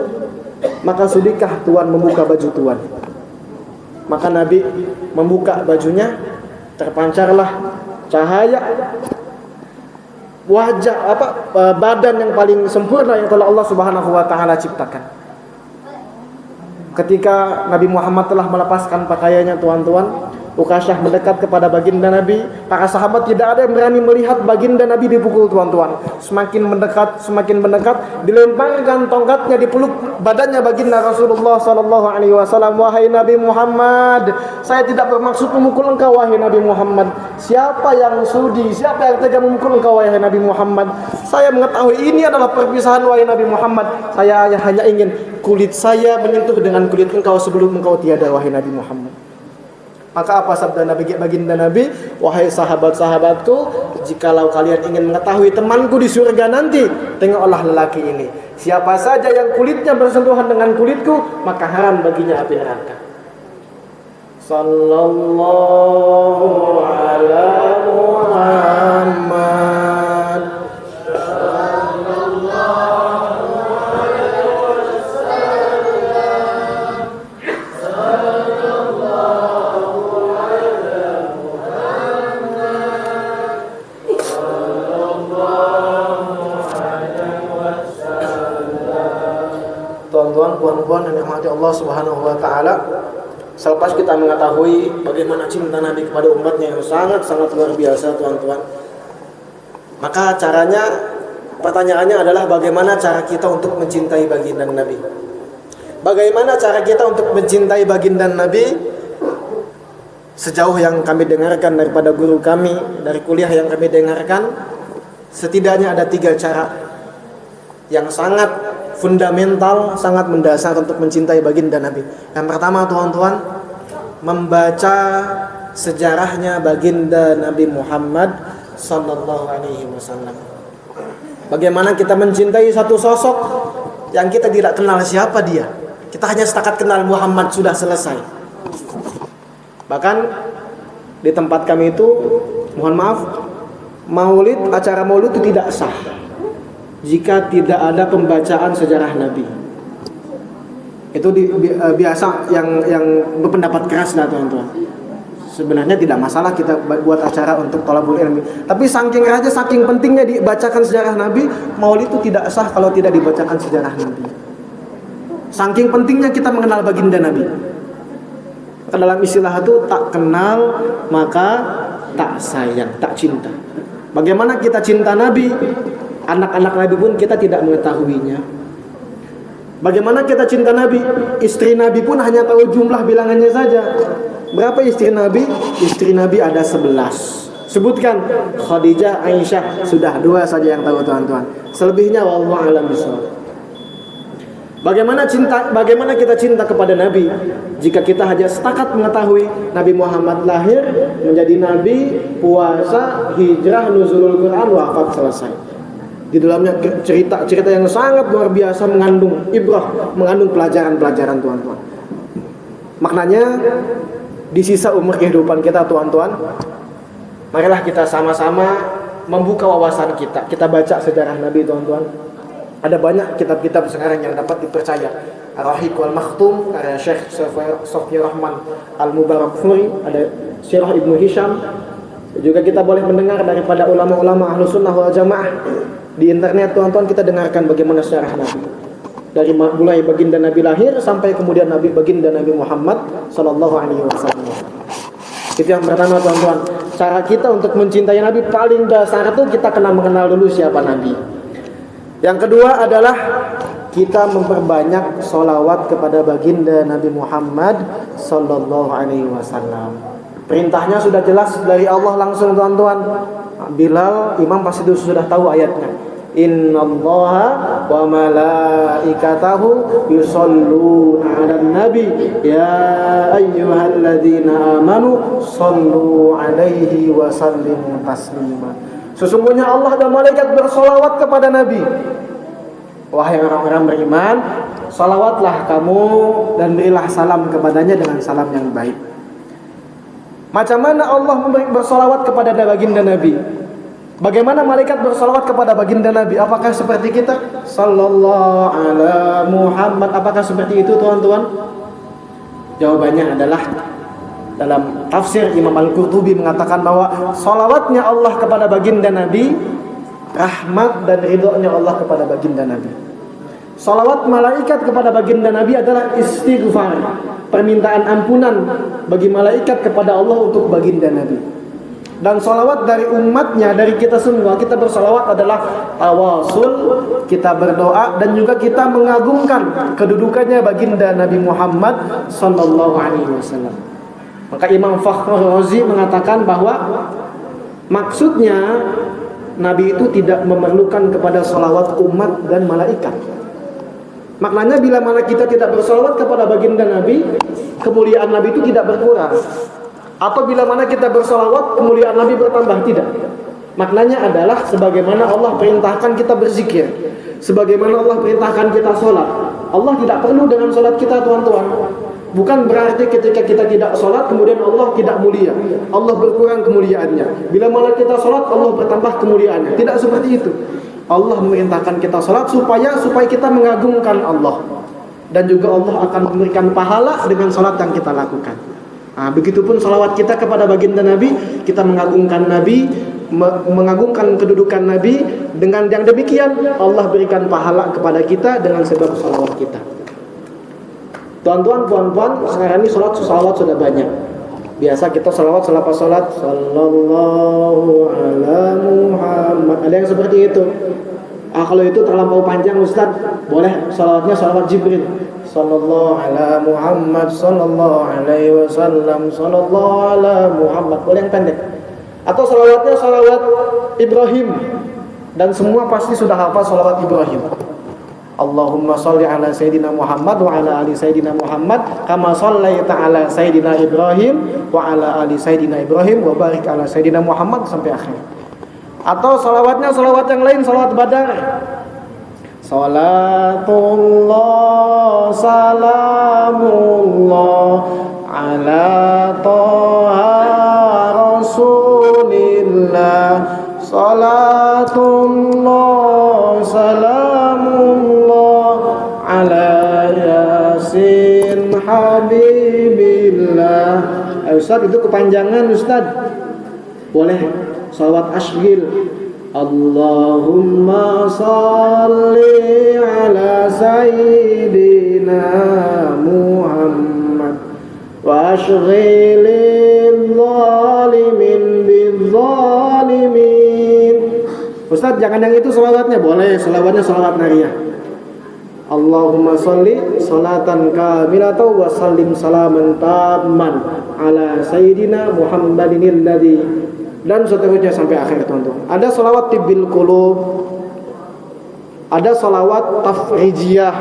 Maka sudikah Tuhan membuka baju Tuhan? Maka Nabi membuka bajunya, terpancarlah cahaya wajah badan yang paling sempurna yang telah Allah Subhanahu wa taala ciptakan. Ketika Nabi Muhammad telah melepaskan pakaiannya, tuan-tuan, Ukasyah mendekat kepada baginda Nabi. Para sahabat tidak ada yang berani melihat baginda Nabi dipukul, tuan-tuan. Semakin mendekat, dilemparkan tongkatnya, dipeluk badannya baginda Rasulullah sallallahu alaihi wasallam. Wahai Nabi Muhammad, saya tidak bermaksud memukul engkau wahai Nabi Muhammad. Siapa yang sudi, siapa yang tega memukul engkau wahai Nabi Muhammad? Saya mengetahui ini adalah perpisahan wahai Nabi Muhammad. Saya hanya ingin kulit saya menyentuh dengan kulit engkau sebelum engkau tiada wahai Nabi Muhammad. Maka apa sabda Nabi baginda Nabi? Wahai sahabat-sahabatku, jikalau kalian ingin mengetahui temanku di surga nanti, tengoklah lelaki ini. Siapa saja yang kulitnya bersentuhan dengan kulitku, maka haram baginya api neraka. Sallallahu ala Muhammad. Tuan-tuan, puan-puan yang dirahmati Allah Subhanahu wa taala, selepas kita mengetahui bagaimana cinta Nabi kepada umatnya yang sangat-sangat luar biasa, tuan-tuan, maka pertanyaannya adalah bagaimana cara kita untuk mencintai baginda Nabi? Bagaimana cara kita untuk mencintai baginda Nabi? Sejauh yang kami dengarkan daripada guru kami, dari kuliah yang kami dengarkan, setidaknya ada 3 cara yang sangat fundamental, sangat mendasar untuk mencintai baginda Nabi. Yang pertama, tuan-tuan, membaca sejarahnya baginda Nabi Muhammad sallallahu alaihi wasallam. Bagaimana kita mencintai satu sosok yang kita tidak kenal siapa dia. Kita hanya setakat kenal Muhammad, sudah selesai. Bahkan di tempat kami itu, mohon maaf, acara maulid itu tidak sah jika tidak ada pembacaan sejarah Nabi. Itu biasa yang berpendapat keras lah, tuan-tuan. Sebenarnya tidak masalah kita buat acara untuk thalabul ilmi. Tapi saking pentingnya dibacakan sejarah Nabi, maulid itu tidak sah kalau tidak dibacakan sejarah Nabi. Saking pentingnya kita mengenal baginda Nabi. Dalam istilah itu, tak kenal maka tak sayang, tak cinta. Bagaimana kita cinta Nabi? Anak-anak Nabi pun kita tidak mengetahuinya. Bagaimana kita cinta Nabi? Istri Nabi pun hanya tahu jumlah bilangannya saja. Berapa istri Nabi? Istri Nabi ada 11. Sebutkan. Khadijah, Aisyah, sudah 2 saja yang tahu, tuan-tuan. Selebihnya wallahu a'lam bishawab. Bagaimana kita cinta kepada Nabi jika kita hanya setakat mengetahui Nabi Muhammad lahir, menjadi nabi, puasa, hijrah, nuzulul Quran, wafat, selesai. Di dalamnya cerita yang sangat luar biasa, mengandung ibrah, mengandung pelajaran-pelajaran, tuan-tuan. Maknanya di sisa umur kehidupan kita, tuan-tuan, marilah kita sama-sama membuka wawasan kita. Kita baca sejarah Nabi, tuan-tuan. Ada banyak kitab-kitab sekarang yang dapat dipercaya. Ar-Rahiq wal Makhtum karya Syekh Sofy Rahman Al-Mubarakfuri, ada Sirah Ibnu Hisham. Juga kita boleh mendengar daripada ulama-ulama Ahlus Sunnah wal Jamaah di internet, tuan-tuan. Kita dengarkan bagaimana sejarah Nabi dari mulai baginda Nabi lahir sampai kemudian baginda Nabi Muhammad sallallahu alaihi wasallam. Itu yang pertama, tuan-tuan. Cara kita untuk mencintai Nabi paling dasar itu kita kena mengenal dulu siapa Nabi. Yang kedua adalah kita memperbanyak sholawat kepada baginda Nabi Muhammad sallallahu alaihi wasallam. Perintahnya sudah jelas dari Allah langsung, tuan-tuan. Bilal, imam pasti sudah tahu ayatnya. Innallaha wa malaikatahu yusholluna 'alan nabi ya ayyuhalladzina amanu shollu 'alaihi wa sallimu taslima. Sesungguhnya Allah dan malaikat bersolawat kepada Nabi. Wahai orang-orang beriman, salawatlah kamu dan berilah salam kepadanya dengan salam yang baik. Macam mana Allah bersolawat kepada baginda Nabi? Bagaimana malaikat bersolawat kepada baginda Nabi? Apakah seperti kita? Sallallahu ala Muhammad. Apakah seperti itu, tuan-tuan? Jawabannya adalah, dalam tafsir Imam Al-Qurtubi mengatakan bahwa salawatnya Allah kepada baginda Nabi rahmat dan ridhonya Allah kepada baginda Nabi. Salawat malaikat kepada baginda Nabi adalah istighfar, permintaan ampunan bagi malaikat kepada Allah untuk baginda Nabi. Dan salawat dari umatnya, dari kita semua, kita bersalawat adalah tawasul, kita berdoa dan juga kita mengagungkan kedudukannya baginda Nabi Muhammad sallallahu alaihi wasallam. Maka Imam Fakhr Razi mengatakan bahwa maksudnya Nabi itu tidak memerlukan kepada salawat umat dan malaikat. Maknanya bila mana kita tidak bersalawat kepada baginda Nabi, kemuliaan Nabi itu tidak berkurang. Atau bila mana kita bersalawat, kemuliaan Nabi bertambah, tidak. Maknanya adalah sebagaimana Allah perintahkan kita berzikir, sebagaimana Allah perintahkan kita sholat. Allah tidak perlu dengan sholat kita, tuan-tuan. Bukan berarti ketika kita tidak sholat kemudian Allah tidak mulia, Allah berkurang kemuliaannya. Bila mana kita sholat, Allah bertambah kemuliaannya. Tidak seperti itu. Allah memerintahkan kita sholat supaya kita mengagungkan Allah, dan juga Allah akan memberikan pahala dengan sholat yang kita lakukan. Begitupun sholawat kita kepada baginda Nabi, kita mengagungkan Nabi, mengagungkan kedudukan Nabi. Dengan yang demikian Allah berikan pahala kepada kita dengan sebab sholawat kita. Tuan-tuan, puan-puan, sekarang ini sholawat sudah banyak. Biasa kita sholawat sallallahu ala Muhammad. Ada yang seperti itu. Kalau itu terlampau panjang Ustaz, boleh sholawatnya sholawat Jibril. Sallallahu ala Muhammad, sallallahu alaihi wasallam, sallallahu ala Muhammad. Boleh yang pendek. Atau sholawatnya sholawat Ibrahim. Dan semua pasti sudah hafal sholawat Ibrahim. Allahumma sholli ala Sayyidina Muhammad wa ala ali Sayyidina Muhammad kama shallaita ala Sayyidina Ibrahim wa ala ali Sayyidina Ibrahim wa barik ala Sayyidina Muhammad sampai akhir. Atau salawatnya salawat yang lain, salawat Badar. Salatullah salamullah ala Toha Rasulillah. Salatullah salamullah ala Yasin Habibillah. Ustaz, itu kepanjangan Ustaz. Boleh salawat asghil. Allahumma salli ala Sayyidina Muhammad wa ashghilil zalimin bizzalimin. Ustaz, jangan yang itu salawatnya. Boleh, salawatnya salawat nariyah. Allahumma salli salatan kamilatan wa sallim salaman tamman ala Sayyidina Muhammadin alladhi, dan seterusnya sampai akhir, teman-teman. Ada salawat tibbil qulub, ada salawat tafrijiyah,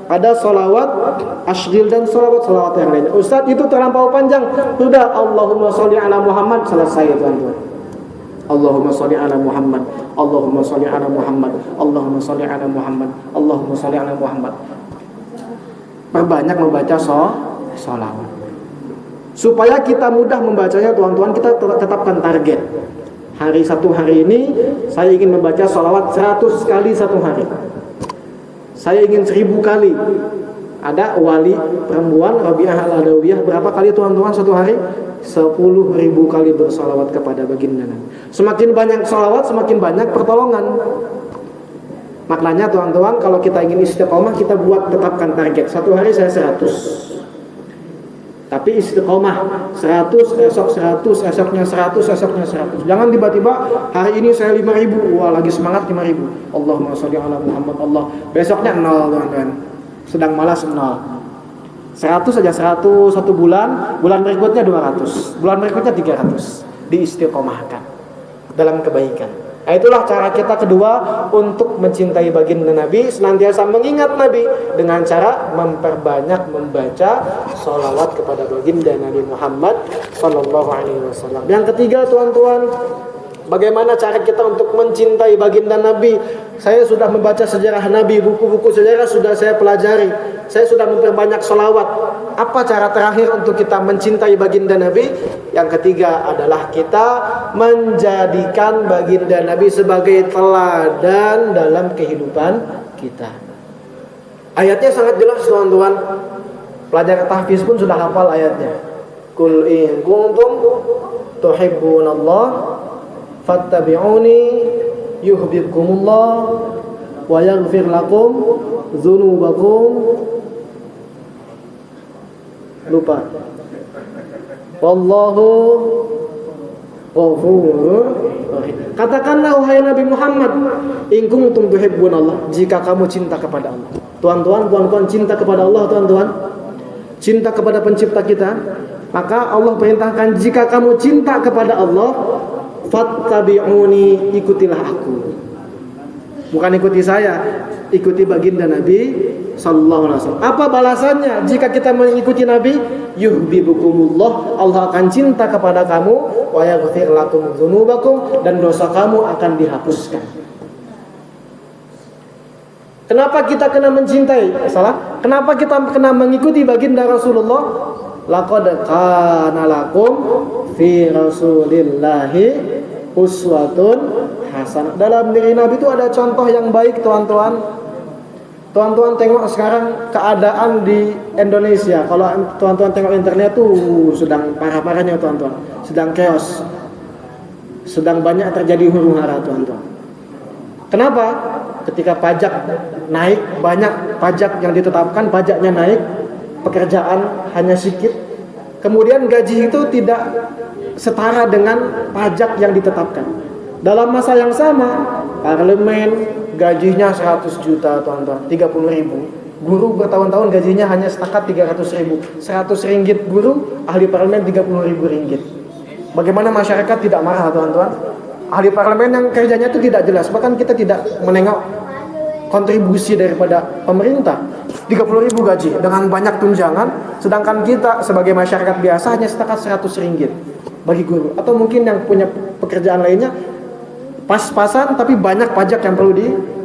ada salawat asghil, dan salawat yang lainnya. Ustaz, itu terlampau panjang. Sudah, Allahumma sholli ala Muhammad, selesai, teman-teman. Allahumma sholli ala Muhammad, Allahumma sholli ala Muhammad, Allahumma sholli ala Muhammad, Allahumma sholli ala Muhammad. Perbanyak membaca sholawat supaya kita mudah membacanya, tuan-tuan. Kita tetapkan target. Satu hari ini saya ingin membaca sholawat 100 kali satu hari. Saya ingin 1000 kali. Ada wali perempuan Rabi'ah al-Adawiyah, berapa kali, tuan-tuan, satu hari? 10.000 kali bersalawat kepada baginda Nabi. Semakin banyak salawat, semakin banyak pertolongan. Maknanya, tuan-tuan, kalau kita ingin istiqomah, kita tetapkan target. Satu hari saya 100. Tapi istiqomah 100, esok 100, esoknya 100, esoknya 100. Jangan tiba-tiba hari ini saya 5.000, wah lagi semangat 5.000. Allahumma sholli ala Muhammad, Allah. Besoknya 0, teman-teman. Sedang malas 0. 100 saja, 100 satu bulan, bulan berikutnya 200, bulan berikutnya 300. Diistiqomahkan dalam kebaikan. Nah, itulah cara kita kedua untuk mencintai baginda Nabi, senantiasa mengingat Nabi dengan cara memperbanyak membaca sholawat kepada baginda Nabi Muhammad sallallahu alaihi wasallam. Yang ketiga, tuan-tuan, bagaimana cara kita untuk mencintai baginda Nabi? Saya sudah membaca sejarah Nabi, buku-buku sejarah sudah saya pelajari. Saya sudah memperbanyak sholawat. Apa cara terakhir untuk kita mencintai baginda Nabi? Yang ketiga adalah kita menjadikan baginda Nabi sebagai teladan dalam kehidupan kita. Ayatnya sangat jelas, teman-teman. Pelajar tahfiz pun sudah hafal ayatnya. Qul in kuntum tuhibbunallah fattabi'uni yuhibbukumullah wa yaghfir lakum dzunubakum. Lupa. Wallahu ghafurur rahim. Katakanlah wahai Nabi Muhammad, in kuntum tuhibbunallah, jika kamu cinta kepada Allah. Tuan-tuan, puan-puan, cinta kepada Allah, tuan-tuan. Cinta kepada pencipta kita. Maka Allah perintahkan, jika kamu cinta kepada Allah, fattabi'uni, ikutilah aku. Bukan ikuti saya, ikuti baginda Nabi sallallahu alaihi wasallam. Apa balasannya jika kita mengikuti Nabi? Yuhibbukumullah, Allah akan cinta kepada kamu, wa yaghfir lakum dzunubakum, dan dosa kamu akan dihapuskan. Kenapa kita kena mencintai? Salah. Kenapa kita kena mengikuti baginda Rasulullah? Laqad kana lakum fi Rasulillahi uswatun hasanah. Dalam diri Nabi itu ada contoh yang baik, tuan-tuan. Tuan-tuan tengok sekarang keadaan di Indonesia. Kalau tuan-tuan tengok internet tuh sedang parah-parahnya, tuan-tuan. Sedang chaos. Sedang banyak terjadi huru-hara, tuan-tuan. Kenapa? Ketika pajak naik, banyak pajak yang ditetapkan, pajaknya naik, pekerjaan hanya sedikit. Kemudian gaji itu tidak setara dengan pajak yang ditetapkan. Dalam masa yang sama, parlemen gajinya 100 juta, tuan-tuan, 30 ribu. Guru bertahun-tahun gajinya hanya setakat 300 ribu. 100 ringgit guru, ahli parlemen 30 ribu ringgit. Bagaimana masyarakat tidak marah, tuan-tuan? Ahli parlemen yang kerjanya itu tidak jelas. Bahkan kita tidak menengok kontribusi daripada pemerintah. 30 ribu gaji dengan banyak tunjangan. Sedangkan kita sebagai masyarakat biasa hanya setakat 100 ringgit bagi guru. Atau mungkin yang punya pekerjaan lainnya pas-pasan tapi banyak pajak yang perlu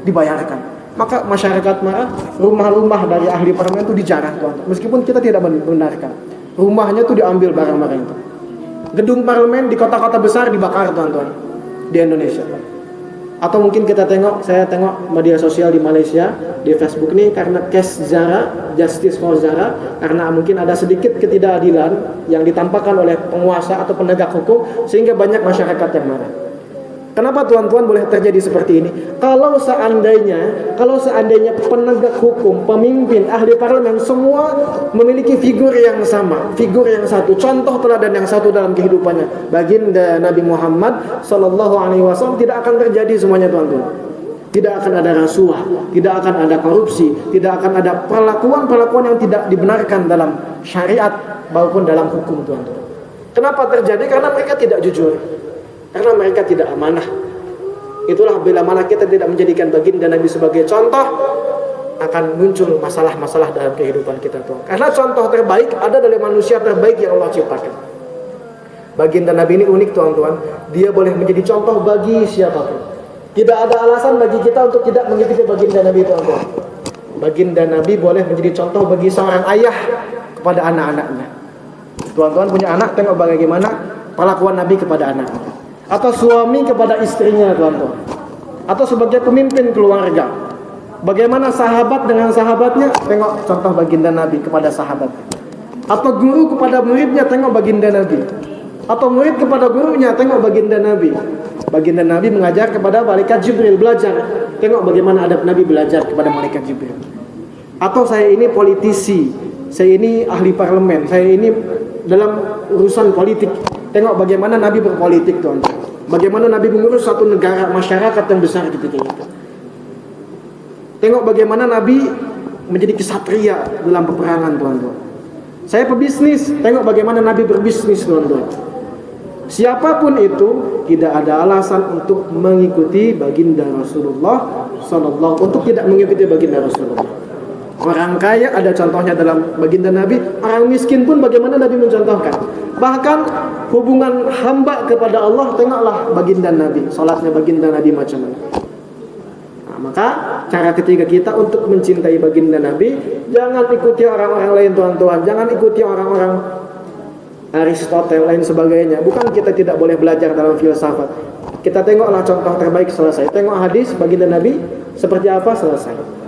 dibayarkan. Maka masyarakat marah, rumah-rumah dari ahli parlemen itu dijarah, tuan-tuan. Meskipun kita tidak membenarkan. Rumahnya itu diambil barang-barang itu. Gedung parlemen di kota-kota besar dibakar, tuan-tuan, di Indonesia. Atau mungkin kita tengok, saya tengok media sosial di Malaysia, di Facebook ini, karena case Zara, Justice for Zara, karena mungkin ada sedikit ketidakadilan yang ditampakkan oleh penguasa atau penegak hukum, sehingga banyak masyarakat yang marah. Kenapa, tuan-tuan, boleh terjadi seperti ini? Kalau seandainya penegak hukum, pemimpin, ahli parlemen semua memiliki figur yang sama, figur yang satu, contoh teladan yang satu dalam kehidupannya, baginda Nabi Muhammad sallallahu alaihi wasallam, tidak akan terjadi semuanya, tuan-tuan. Tidak akan ada rasuah, tidak akan ada korupsi, tidak akan ada perlakuan-perlakuan yang tidak dibenarkan dalam syariat maupun dalam hukum, tuan-tuan. Kenapa terjadi? Karena mereka tidak jujur. Karena mereka tidak amanah. Itulah bila mana kita tidak menjadikan baginda Nabi sebagai contoh, akan muncul masalah-masalah dalam kehidupan kita, tuan. Karena contoh terbaik ada dari manusia terbaik yang Allah ciptakan. Baginda Nabi ini unik, tuan-tuan. Dia boleh menjadi contoh bagi siapapun. Tidak ada alasan bagi kita untuk tidak mengikuti baginda Nabi, tuan-tuan. Baginda Nabi boleh menjadi contoh bagi seorang ayah kepada anak-anaknya. Tuan-tuan punya anak, tengok bagaimana perlakuan Nabi kepada anaknya. Atau suami kepada istrinya, tuan-tuan. Atau sebagai pemimpin keluarga, bagaimana sahabat dengan sahabatnya, tengok contoh baginda Nabi kepada sahabatnya. Atau guru kepada muridnya, tengok baginda Nabi. Atau murid kepada gurunya, tengok baginda Nabi. Baginda Nabi mengajar kepada malaikat Jibril, belajar. Tengok bagaimana adab Nabi belajar kepada malaikat Jibril. Atau saya ini politisi, saya ini ahli parlemen, saya ini dalam urusan politik. Tengok bagaimana Nabi berpolitik, tuan-tuan. Bagaimana Nabi mengurus satu negara, masyarakat yang besar ketika itu. Tengok bagaimana Nabi menjadi kesatria dalam peperangan, tuan-tuan. Saya pebisnis, tengok bagaimana Nabi berbisnis, tuan-tuan. Siapapun itu, tidak ada alasan untuk mengikuti baginda Rasulullah sallallahu, untuk tidak mengikuti baginda Rasulullah. Orang kaya ada contohnya dalam baginda Nabi, orang miskin pun bagaimana Nabi mencontohkan. Bahkan hubungan hamba kepada Allah, tengoklah baginda Nabi, salatnya baginda Nabi macam mana. Nah, maka cara ketiga kita untuk mencintai baginda Nabi, jangan ikuti orang-orang lain, tuan-tuan. Jangan ikuti orang-orang Aristoteles lain sebagainya. Bukan kita tidak boleh belajar dalam filsafat. Kita tengoklah contoh terbaik, selesai. Tengok hadis baginda Nabi seperti apa, selesai.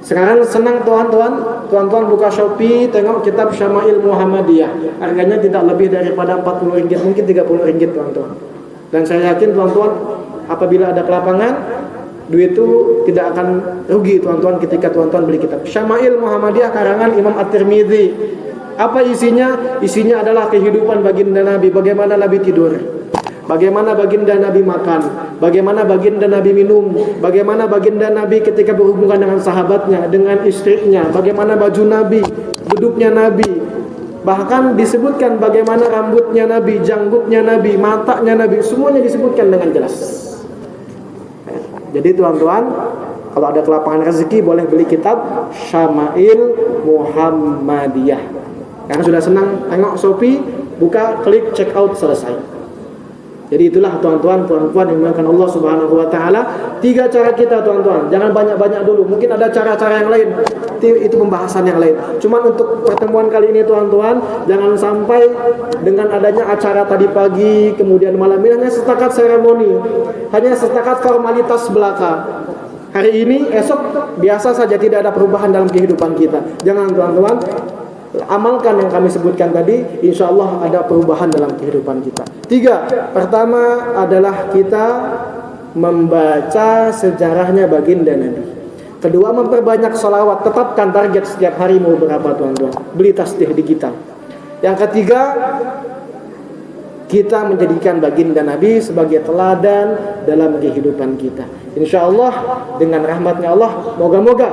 Sekarang senang, tuan-tuan buka Shopee, tengok kitab Syama'il Muhammadiyah. Harganya tidak lebih daripada 40 ringgit, mungkin 30 ringgit, tuan-tuan. Dan saya yakin tuan-tuan Apabila ada kelapangan, duit itu tidak akan rugi tuan-tuan ketika tuan-tuan beli kitab. Syama'il Muhammadiyah karangan Imam At-Tirmidzi. Apa isinya? Isinya adalah kehidupan baginda Nabi, bagaimana Nabi tidur, bagaimana baginda Nabi makan, bagaimana baginda Nabi minum, bagaimana baginda Nabi ketika berhubungan dengan sahabatnya, dengan istrinya, bagaimana baju Nabi, duduknya Nabi. Bahkan disebutkan bagaimana rambutnya Nabi, janggutnya Nabi, matanya Nabi, semuanya disebutkan dengan jelas. Jadi tuan-tuan, kalau ada kelapangan rezeki boleh beli kitab Syama'il Muhammadiyah. Karena sudah senang tengok Shopee, buka, klik, check out, selesai. Jadi itulah tuan-tuan, puan-puan yang dimuliakan Allah Subhanahu wa taala. 3 cara kita tuan-tuan. Jangan banyak-banyak dulu. Mungkin ada cara-cara yang lain. Itu pembahasan yang lain. Cuma untuk pertemuan kali ini tuan-tuan, jangan sampai dengan adanya acara tadi pagi kemudian malam ini hanya setakat seremoni, hanya setakat formalitas belaka. Hari ini, esok biasa saja, tidak ada perubahan dalam kehidupan kita. Jangan tuan-tuan, amalkan yang kami sebutkan tadi, insya Allah ada perubahan dalam kehidupan kita. 3, pertama adalah kita membaca sejarahnya baginda Nabi. Kedua, memperbanyak sholawat. Tetapkan target setiap hari mau berapa tuan-tuan. Beli tasbih digital. Yang ketiga, kita menjadikan baginda Nabi sebagai teladan dalam kehidupan kita. Insya Allah dengan rahmatnya Allah, moga-moga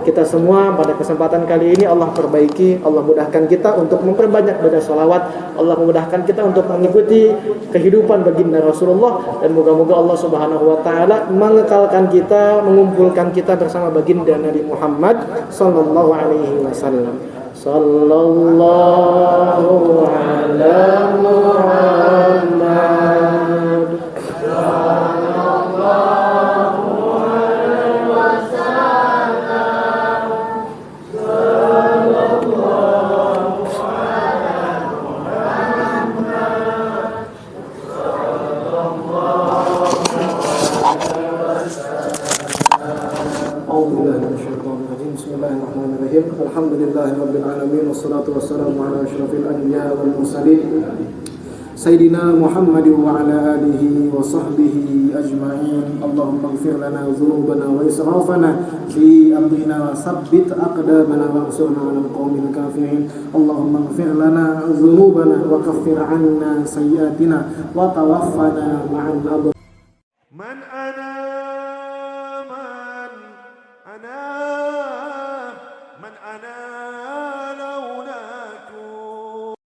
kita semua pada kesempatan kali ini Allah perbaiki, Allah mudahkan kita untuk memperbanyak baca salawat, Allah memudahkan kita untuk mengikuti kehidupan baginda Rasulullah, dan moga-moga Allah Subhanahu wa taala mengekalkan kita, mengumpulkan kita bersama baginda Nabi Muhammad sallallahu alaihi wasallam. Sallallahu ala Muhammad. Bismillahirrahmanirrahim. Alhamdulillahirabbil alamin wassalatu wassalamu ala asyrafil anbiya wal mursalin Sayyidina Muhammad wa ala alihi wa sahbihi ajma'in. Allahumma ighfir lana dhunubana wa israfana fi amrina wa tsabbit aqdamana wa ansurna 'alal qawmil kafirin. Allahumma ighfir lana dhunubana wa kaffir 'anna sayyi'atina wa tawaffana ma'al abrar. Man ana